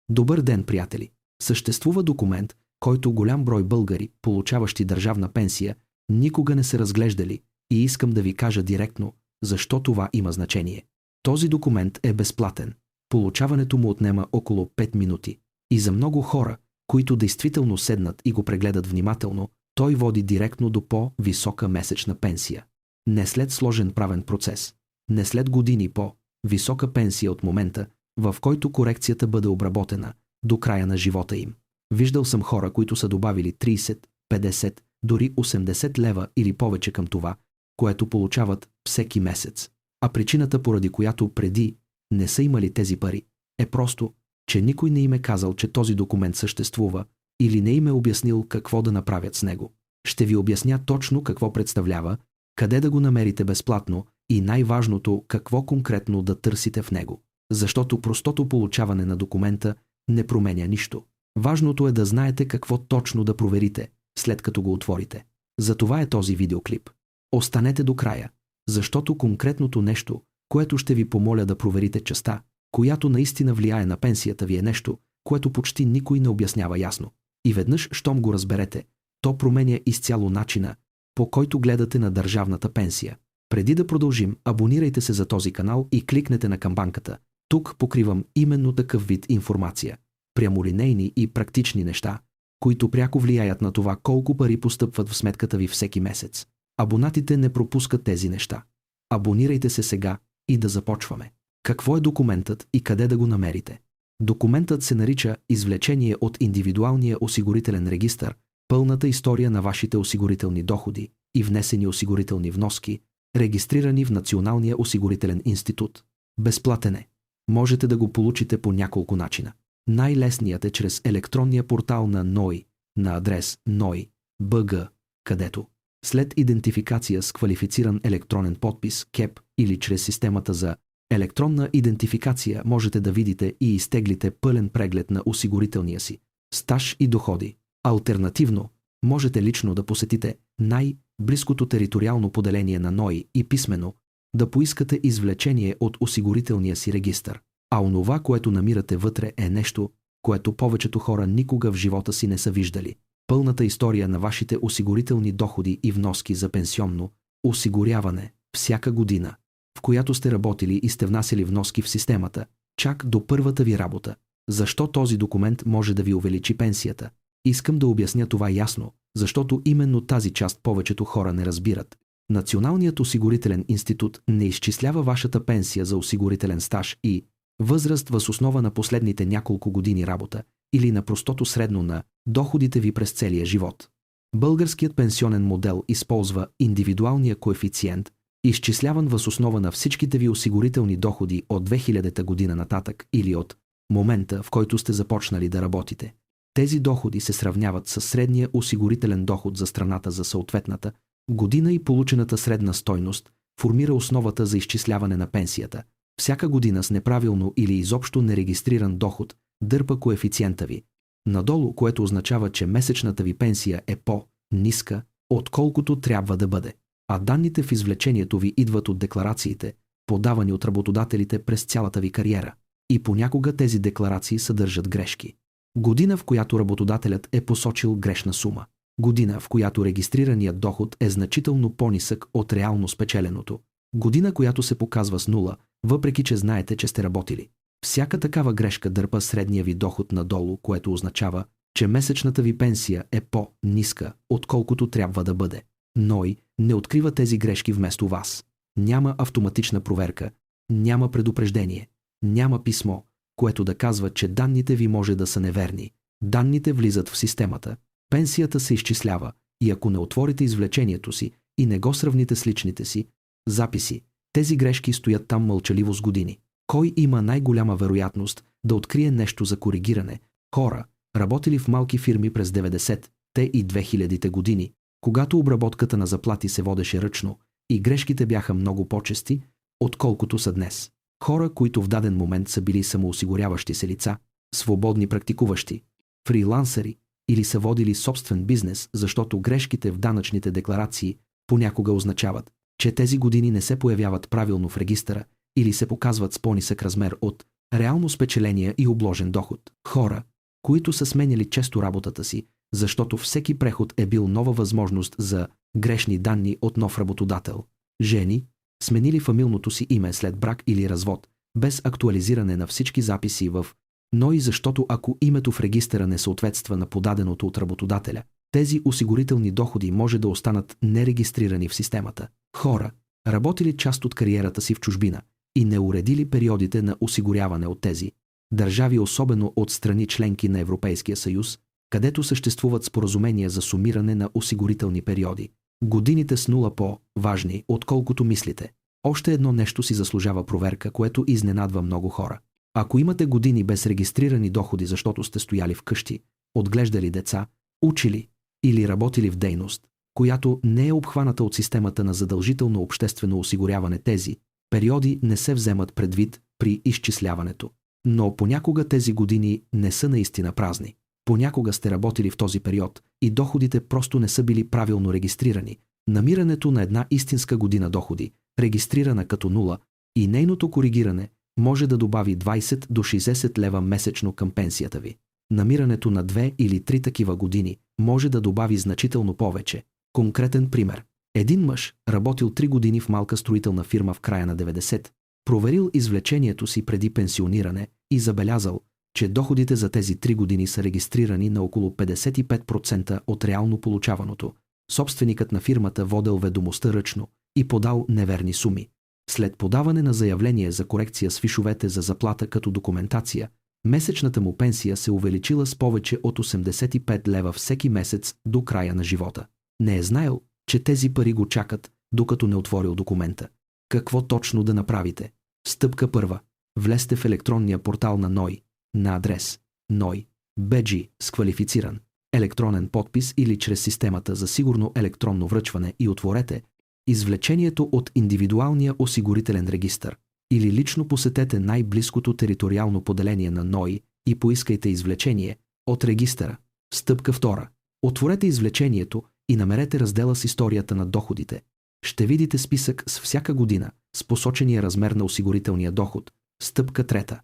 Добър ден, приятели! Съществува документ, който голям брой българи, получаващи държавна пенсия, никога не са разглеждали и искам да ви кажа директно, защо това има значение. Този документ е безплатен. Получаването му отнема около 5 минути. И за много хора, които действително седнат и го прегледат внимателно, той води директно до по-висока месечна пенсия. Не след сложен правен процес, не след години по-висока пенсия от момента, в който корекцията бъде обработена, до края на живота им. Виждал съм хора, които са добавили 30, 50, дори 80 лева или повече към това, което получават всеки месец. А причината, поради която преди не са имали тези пари, е просто, че никой не им е казал, че този документ съществува или не им е обяснил какво да направят с него. Ще ви обясня точно какво представлява, къде да го намерите безплатно и най-важното, какво конкретно да търсите в него. Защото простото получаване на документа не променя нищо. Важното е да знаете какво точно да проверите, след като го отворите. Затова е този видеоклип. Останете до края, защото конкретното нещо, което ще ви помоля да проверите частта, която наистина влияе на пенсията ви, е нещо, което почти никой не обяснява ясно. И веднъж, щом го разберете, то променя изцяло начина, по който гледате на държавната пенсия. Преди да продължим, абонирайте се за този канал и кликнете на камбанката. Тук покривам именно такъв вид информация. Прямолинейни и практични неща, които пряко влияят на това колко пари постъпват в сметката ви всеки месец. Абонатите не пропускат тези неща. Абонирайте се сега и да започваме. Какво е документът и къде да го намерите? Документът се нарича Извлечение от индивидуалния осигурителен регистър, пълната история на вашите осигурителни доходи и внесени осигурителни вноски, регистрирани в Националния осигурителен институт. Безплатен е. Можете да го получите по няколко начина. Най-лесният е чрез електронния портал на НОИ на адрес noi.bg, където след идентификация с квалифициран електронен подпис КЕП или чрез системата за електронна идентификация можете да видите и изтеглите пълен преглед на осигурителния си стаж и доходи. Алтернативно, можете лично да посетите най-близкото териториално поделение на НОИ и писмено да поискате извлечение от осигурителния си регистър. А онова, което намирате вътре, е нещо, което повечето хора никога в живота си не са виждали. Пълната история на вашите осигурителни доходи и вноски за пенсионно осигуряване всяка година, в която сте работили и сте внасяли вноски в системата, чак до първата ви работа. Защо този документ може да ви увеличи пенсията? Искам да обясня това ясно, защото именно тази част повечето хора не разбират. Националният осигурителен институт не изчислява вашата пенсия за осигурителен стаж и възраст въз основа на последните няколко години работа или на простото средно на доходите ви през целия живот. Българският пенсионен модел използва индивидуалния коефициент, изчисляван въз основа на всичките ви осигурителни доходи от 2000 година нататък или от момента, в който сте започнали да работите. Тези доходи се сравняват с средния осигурителен доход за страната за съответната година и получената средна стойност формира основата за изчисляване на пенсията. Всяка година с неправилно или изобщо нерегистриран доход дърпа коефициента ви надолу, което означава, че месечната ви пенсия е по-ниска, отколкото трябва да бъде. А данните в извлечението ви идват от декларациите, подавани от работодателите през цялата ви кариера. И понякога тези декларации съдържат грешки. Година, в която работодателят е посочил грешна сума. Година, в която регистрираният доход е значително по-нисък от реално спечеленото. Година, която се показва с нула, въпреки че знаете, че сте работили. Всяка такава грешка дърпа средния ви доход надолу, което означава, че месечната ви пенсия е по-ниска, отколкото трябва да бъде. НОИ не открива тези грешки вместо вас. Няма автоматична проверка, няма предупреждение, няма писмо, което да казва, че данните ви може да са неверни. Данните влизат в системата, пенсията се изчислява и ако не отворите извлечението си и не го сравните с личните си записи, тези грешки стоят там мълчаливо с години. Кой има най-голяма вероятност да открие нещо за коригиране? Хора, работили в малки фирми през 90-те и 2000-те години, когато обработката на заплати се водеше ръчно и грешките бяха много по-чести, отколкото са днес. Хора, които в даден момент са били самоосигуряващи се лица, свободни практикуващи, фрилансъри или са водили собствен бизнес, защото грешките в данъчните декларации понякога означават, че тези години не се появяват правилно в регистъра или се показват с по-нисък размер от реално спечеление и обложен доход. Хора, които са сменяли често работата си, защото всеки преход е бил нова възможност за грешни данни от нов работодател. Жени, сменили фамилното си име след брак или развод, без актуализиране на всички записи в НОИ, защото ако името в регистъра не съответства на подаденото от работодателя, тези осигурителни доходи може да останат нерегистрирани в системата. Хора, работили част от кариерата си в чужбина и не уредили периодите на осигуряване от тези държави, особено от страни членки на Европейския съюз, където съществуват споразумения за сумиране на осигурителни периоди. Годините с нула по-важни, отколкото мислите. Още едно нещо си заслужава проверка, което изненадва много хора. Ако имате години без регистрирани доходи, защото сте стояли вкъщи, отглеждали деца, учили или работили в дейност, която не е обхваната от системата на задължително обществено осигуряване, тези периоди не се вземат предвид при изчисляването. Но понякога тези години не са наистина празни. Понякога сте работили в този период и доходите просто не са били правилно регистрирани. Намирането на една истинска година доходи, регистрирана като нула, и нейното коригиране може да добави 20 до 60 лева месечно към пенсията ви. Намирането на 2 или 3 такива години може да добави значително повече. Конкретен пример. Един мъж, работил 3 години в малка строителна фирма в края на 90, проверил извлечението си преди пенсиониране и забелязал, че доходите за тези 3 години са регистрирани на около 55% от реално получаваното. Собственикът на фирмата водел ведомостта ръчно и подал неверни суми. След подаване на заявление за корекция с фишовете за заплата като документация, месечната му пенсия се увеличила с повече от 85 лева всеки месец до края на живота. Не е знаел, че тези пари го чакат, докато не отворил документа. Какво точно да направите? Стъпка първа. Влезте в електронния портал на НОИ на адрес NOI.BG с квалифициран електронен подпис или чрез системата за сигурно електронно връчване и отворете извлечението от индивидуалния осигурителен регистър или лично посетете най-близкото териториално поделение на НОИ и поискайте извлечение от регистъра. Стъпка втора. Отворете извлечението и намерете раздела с историята на доходите. Ще видите списък с всяка година с посочения размер на осигурителния доход. Стъпка трета.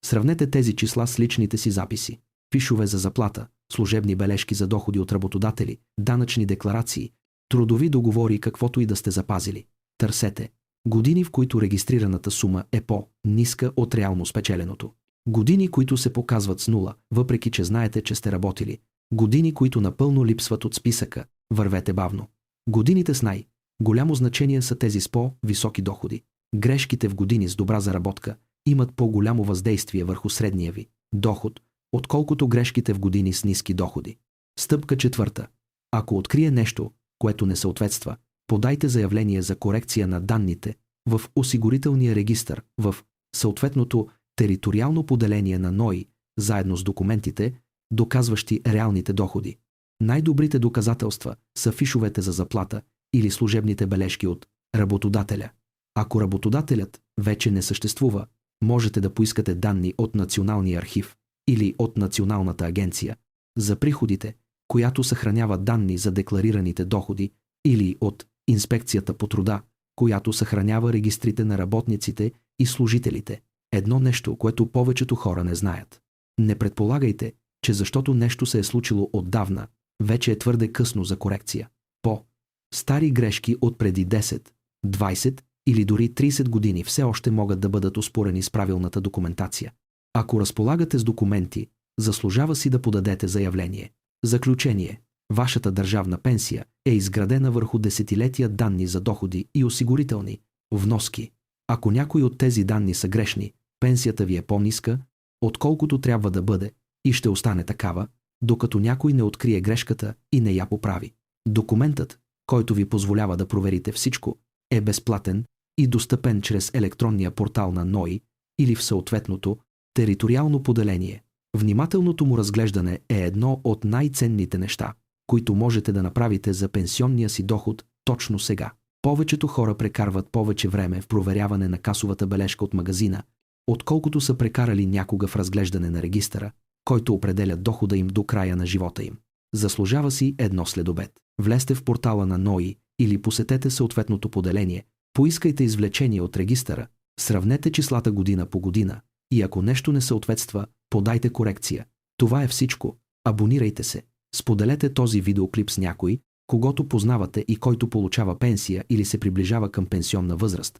Сравнете тези числа с личните си записи. Фишове за заплата, служебни бележки за доходи от работодатели, данъчни декларации, трудови договори, каквото и да сте запазили. Търсете години, в които регистрираната сума е по-ниска от реално спечеленото. Години, които се показват с нула, въпреки че знаете, че сте работили. Години, които напълно липсват от списъка. Вървете бавно. Годините с най-голямо значение са тези с по-високи доходи. Грешките в години с добра заработка имат по-голямо въздействие върху средния ви доход, отколкото грешките в години с ниски доходи. Стъпка четвърта. Ако открие нещо, което не съответства, подайте заявление за корекция на данните в осигурителния регистър в съответното териториално поделение на НОИ, заедно с документите, доказващи реалните доходи. Най-добрите доказателства са фишовете за заплата или служебните бележки от работодателя. Ако работодателят вече не съществува, можете да поискате данни от Националния архив или от Националната агенция за приходите, която съхранява данни за декларираните доходи, или от Инспекцията по труда, която съхранява регистрите на работниците и служителите. Едно нещо, което повечето хора не знаят. Не предполагайте, че защото нещо се е случило отдавна, вече е твърде късно за корекция. Стари грешки от преди 10, 20 или дори 30 години все още могат да бъдат оспорени с правилната документация. Ако разполагате с документи, заслужава си да подадете заявление. Заключение. Вашата държавна пенсия е изградена върху десетилетия данни за доходи и осигурителни вноски. Ако някои от тези данни са грешни, пенсията ви е по-ниска, отколкото трябва да бъде, и ще остане такава, докато някой не открие грешката и не я поправи. Документът, който ви позволява да проверите всичко, е безплатен и достъпен чрез електронния портал на НОИ или в съответното териториално поделение. Внимателното му разглеждане е едно от най-ценните неща, които можете да направите за пенсионния си доход точно сега. Повечето хора прекарват повече време в проверяване на касовата бележка от магазина, отколкото са прекарали някога в разглеждане на регистъра, който определя дохода им до края на живота им. Заслужава си едно следобед. Влезте в портала на НОИ или посетете съответното поделение, поискайте извлечение от регистъра, сравнете числата година по година И ако нещо не съответства, подайте корекция. Това е всичко. Абонирайте се. Споделете този видеоклип с някой, когото познавате и който получава пенсия или се приближава към пенсионна възраст.